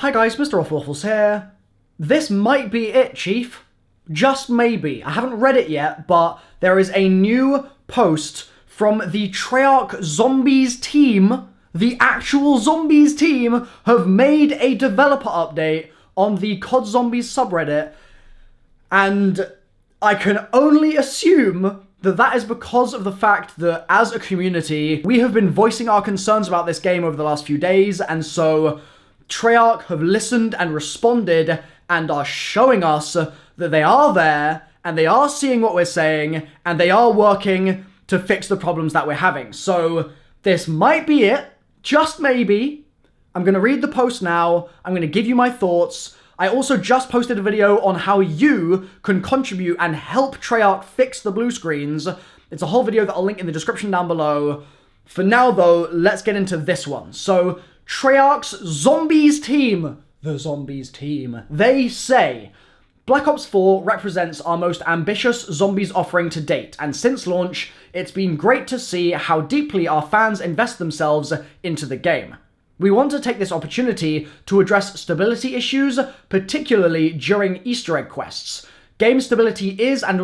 Hi guys, MrRoflWaffles here. This might be it, Chief. Just maybe. I haven't read it yet, but there is a new post from the Treyarch Zombies team. The actual Zombies team have made a developer update on the COD Zombies subreddit, and I can only assume that that is because of the fact that, as a community, we have been voicing our concerns about this game over the last few days, and so Treyarch have listened and responded and are showing us that they are there, and they are seeing what we're saying, and they are working to fix the problems that we're having. So this might be it, just maybe. I'm going to read the post now, I'm going to give you my thoughts. I also just posted a video on how you can contribute and help Treyarch fix the blue screens. It's a whole video that I'll link in the description down below. For now though, let's get into this one. So, Treyarch's Zombies team, the Zombies team, they say, Black Ops 4 represents our most ambitious Zombies offering to date, and since launch, it's been great to see how deeply our fans invest themselves into the game. We want to take this opportunity to address stability issues, particularly during Easter egg quests. Game stability is and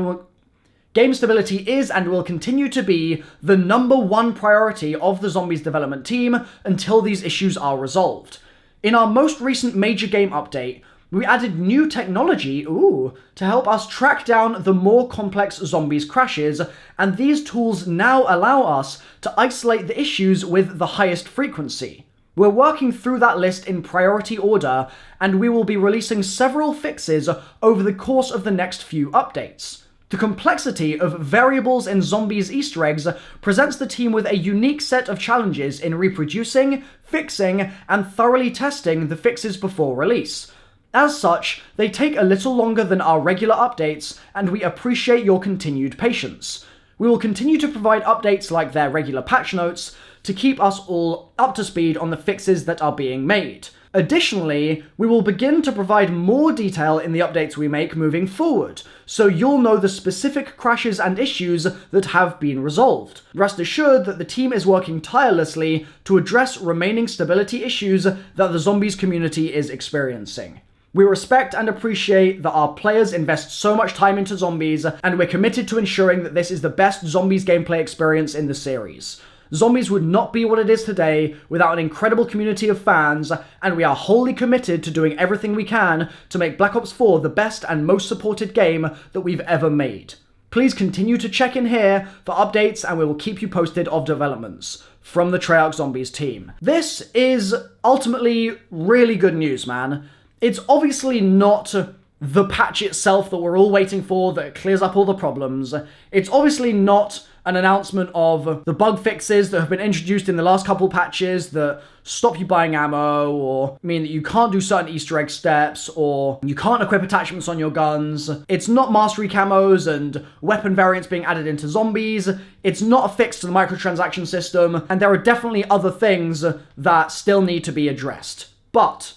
will continue to be the #1 priority of the Zombies development team until these issues are resolved. In our most recent major game update, we added new technology, to help us track down the more complex Zombies crashes, and these tools now allow us to isolate the issues with the highest frequency. We're working through that list in priority order, and we will be releasing several fixes over the course of the next few updates. The complexity of variables in Zombies Easter eggs presents the team with a unique set of challenges in reproducing, fixing, and thoroughly testing the fixes before release. As such, they take a little longer than our regular updates, and we appreciate your continued patience. We will continue to provide updates like their regular patch notes to keep us all up to speed on the fixes that are being made. Additionally, we will begin to provide more detail in the updates we make moving forward, so you'll know the specific crashes and issues that have been resolved. Rest assured that the team is working tirelessly to address remaining stability issues that the Zombies community is experiencing. We respect and appreciate that our players invest so much time into Zombies, and we're committed to ensuring that this is the best Zombies gameplay experience in the series. Zombies would not be what it is today without an incredible community of fans, and we are wholly committed to doing everything we can to make Black Ops 4 the best and most supported game that we've ever made. Please continue to check in here for updates, and we will keep you posted of developments. From the Treyarch Zombies team. This is ultimately really good news, man. It's obviously not the patch itself that we're all waiting for that clears up all the problems. It's obviously not an announcement of the bug fixes that have been introduced in the last couple patches that stop you buying ammo, or mean that you can't do certain Easter egg steps, or you can't equip attachments on your guns. It's not mastery camos and weapon variants being added into Zombies. It's not a fix to the microtransaction system, and there are definitely other things that still need to be addressed. But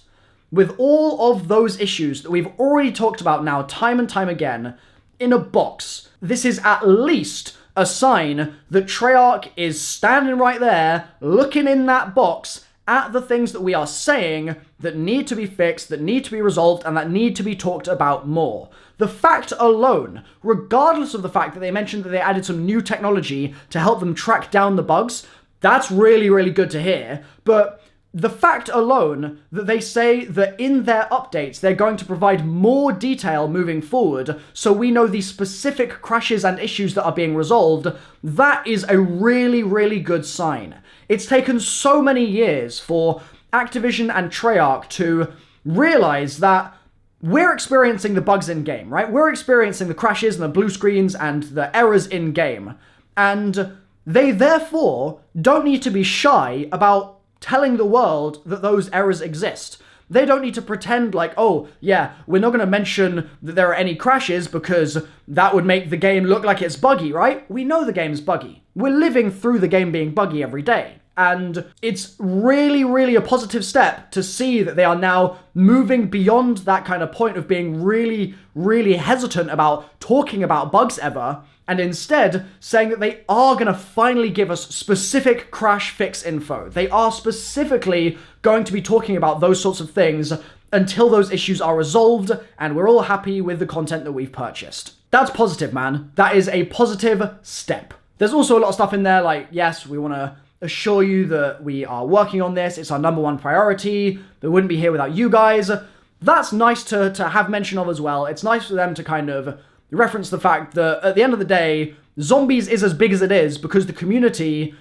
with all of those issues that we've already talked about now time and time again, in a box, this is at least a sign that Treyarch is standing right there, looking in that box at the things that we are saying that need to be fixed, that need to be resolved, and that need to be talked about more. The fact alone, regardless of the fact that they mentioned that they added some new technology to help them track down the bugs, that's really, really good to hear, but the fact alone that they say that in their updates they're going to provide more detail moving forward so we know the specific crashes and issues that are being resolved, that is a really, really good sign. It's taken so many years for Activision and Treyarch to realize that we're experiencing the bugs in-game, right? We're experiencing the crashes and the blue screens and the errors in-game. And they therefore don't need to be shy about telling the world that those errors exist. They don't need to pretend like, oh, yeah, we're not going to mention that there are any crashes because that would make the game look like it's buggy, right? We know the game's buggy. We're living through the game being buggy every day. And it's really, really a positive step to see that they are now moving beyond that kind of point of being really, really hesitant about talking about bugs ever, and instead saying that they are going to finally give us specific crash fix info. They are specifically going to be talking about those sorts of things until those issues are resolved and we're all happy with the content that we've purchased. That's positive, man. That is a positive step. There's also a lot of stuff in there like, yes, we want to assure you that we are working on this. It's our #1 priority. We wouldn't be here without you guys. That's nice to have mention of as well. It's nice for them to kind of reference the fact that at the end of the day, Zombies is as big as it is because the community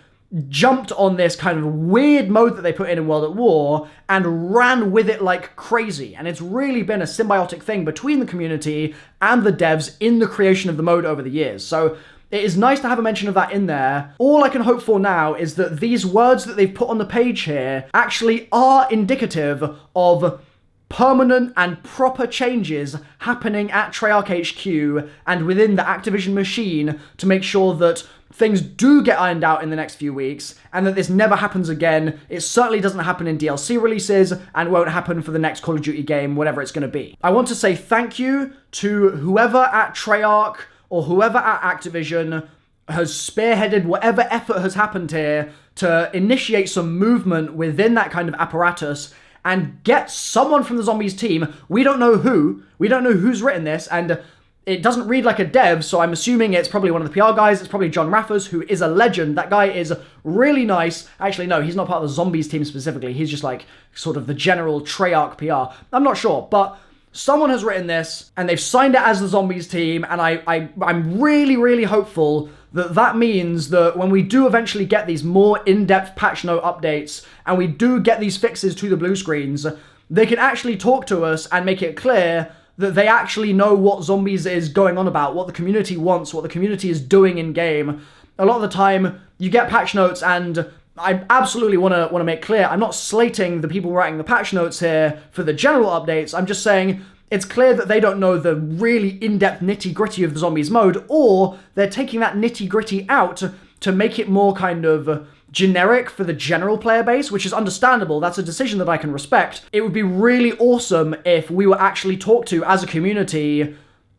jumped on this kind of weird mode that they put in World at War and ran with it like crazy. And it's really been a symbiotic thing between the community and the devs in the creation of the mode over the years. So it is nice to have a mention of that in there. All I can hope for now is that these words that they've put on the page here actually are indicative of permanent and proper changes happening at Treyarch HQ and within the Activision machine to make sure that things do get ironed out in the next few weeks and that this never happens again. It certainly doesn't happen in DLC releases and won't happen for the next Call of Duty game, whatever it's going to be. I want to say thank you to whoever at Treyarch or whoever at Activision has spearheaded whatever effort has happened here to initiate some movement within that kind of apparatus and get someone from the Zombies team. We don't know who. We don't know who's written this, and it doesn't read like a dev, so I'm assuming it's probably one of the PR guys. It's probably John Raffers, who is a legend. That guy is really nice. Actually, no, he's not part of the Zombies team specifically. He's just like sort of the general Treyarch PR. I'm not sure, but someone has written this, and they've signed it as the Zombies team, and I'm really, really hopeful that that means that when we do eventually get these more in-depth patch note updates, and we do get these fixes to the blue screens, they can actually talk to us and make it clear that they actually know what Zombies is going on about, what the community wants, what the community is doing in-game. A lot of the time, you get patch notes, and I absolutely want to make clear, I'm not slating the people writing the patch notes here for the general updates. I'm just saying it's clear that they don't know the really in-depth nitty-gritty of the Zombies mode, or they're taking that nitty-gritty out to make it more kind of generic for the general player base, which is understandable. That's a decision that I can respect. It would be really awesome if we were actually talked to as a community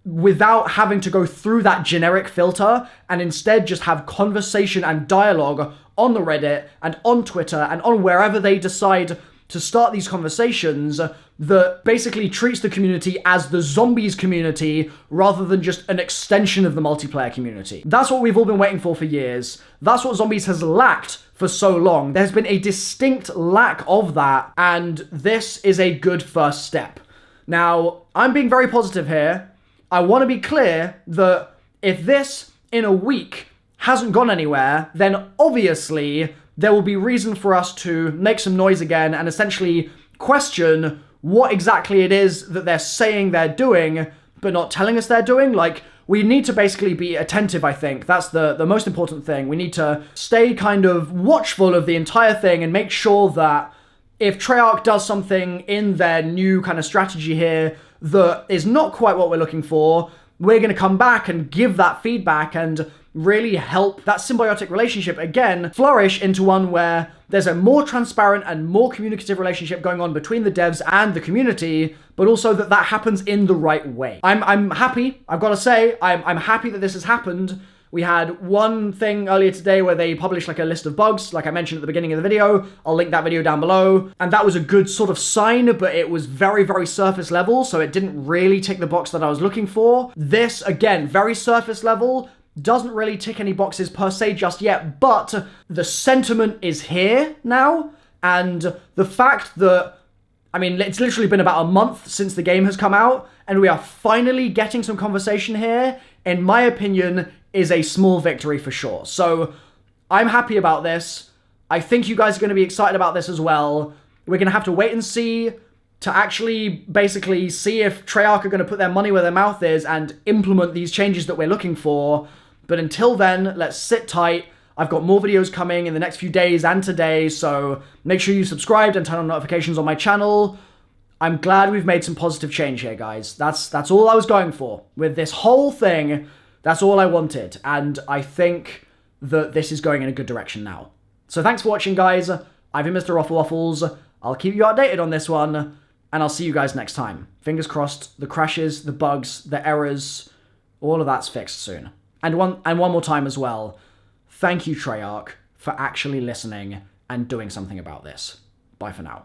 without having to go through that generic filter and instead just have conversation and dialogue on the Reddit and on Twitter and on wherever they decide to start these conversations that basically treats the community as the Zombies community rather than just an extension of the multiplayer community. That's what we've all been waiting for years. That's what Zombies has lacked for so long. There's been a distinct lack of that, and this is a good first step. Now, I'm being very positive here. I want to be clear that if this, in a week, hasn't gone anywhere, then obviously there will be reason for us to make some noise again and essentially question what exactly it is that they're saying they're doing, but not telling us they're doing. Like, we need to basically be attentive, I think. That's the most important thing. We need to stay kind of watchful of the entire thing and make sure that if Treyarch does something in their new kind of strategy here that is not quite what we're looking for, we're going to come back and give that feedback and really help that symbiotic relationship again flourish into one where there's a more transparent and more communicative relationship going on between the devs and the community, but also that happens in the right way. I'm happy. I've got to say, I'm happy that this has happened. We had one thing earlier today where they published like a list of bugs, like I mentioned at the beginning of the video. I'll link that video down below. And that was a good sort of sign, but it was very, very surface level, so it didn't really tick the box that I was looking for. This, again, very surface level, doesn't really tick any boxes per se just yet, but the sentiment is here now, and the fact that, I mean, it's literally been about a month since the game has come out, and we are finally getting some conversation here, in my opinion, is a small victory for sure. So, I'm happy about this. I think you guys are going to be excited about this as well. We're going to have to wait and see to actually basically see if Treyarch are going to put their money where their mouth is and implement these changes that we're looking for. But until then, let's sit tight. I've got more videos coming in the next few days and today, so make sure you subscribed and turn on notifications on my channel. I'm glad we've made some positive change here, guys. That's all I was going for. With this whole thing, that's all I wanted. And I think that this is going in a good direction now. So thanks for watching, guys. I've been MrRoflWaffles. I'll keep you updated on this one, and I'll see you guys next time. Fingers crossed, the crashes, the bugs, the errors, all of that's fixed soon. And one more time as well, thank you, Treyarch, for actually listening and doing something about this. Bye for now.